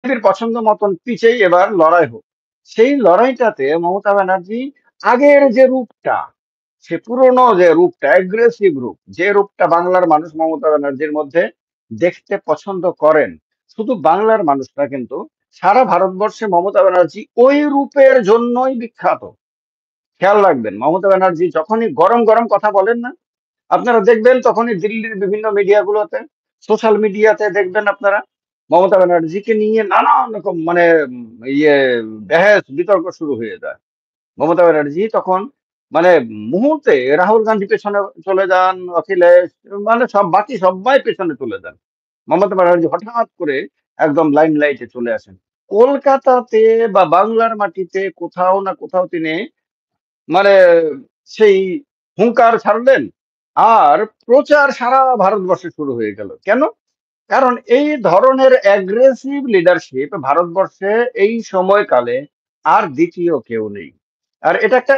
বিজেপির পছন্দ মতন পিচেই এবার লড়াই হোক। সেই লড়াইটাতে মমতা ব্যানার্জি আগের যে রূপটা, সে পুরনো যে রূপটা, অ্যাগ্রেসিভ রূপ, যে রূপটা বাংলার মানুষ মমতা ব্যানার্জির মধ্যে দেখতে পছন্দ করেন, শুধু বাংলার মানুষ না কিন্তু সারা ভারতবর্ষে মমতা ব্যানার্জি ওই রূপের জন্যই বিখ্যাত। খেয়াল রাখবেন মমতা ব্যানার্জি যখনই গরম গরম কথা বলেন না, আপনারা দেখবেন তখনই দিল্লির বিভিন্ন মিডিয়াগুলোতে, সোশ্যাল মিডিয়াতে দেখবেন আপনারা মমতা ব্যানার্জিকে নিয়ে নানান রকম মানে ইয়ে বেহেস বিতর্ক শুরু হয়ে যায়। মমতা ব্যানার্জি তখন মানে মুহূর্তে রাহুল গান্ধী পেছনে চলে যান, অখিলেশ, মানে সব বাকি সবাই পেছনে চলে যান। মমতা ব্যানার্জি হঠাৎ করে একদম লাইমলাইটে চলে আসেন। কলকাতাতে বা বাংলার মাটিতে কোথাও না কোথাও তিনি মানে সেই হুঙ্কার ছাড়লেন, আর প্রচার সারা ভারতবর্ষে শুরু হয়ে গেল। কেন? কারণ এই ধরনের অ্যাগ্রেসিভ লিডারশিপ ভারতবর্ষে এই সময়কালে আর দ্বিতীয় কেউ নেই। আর এটা একটা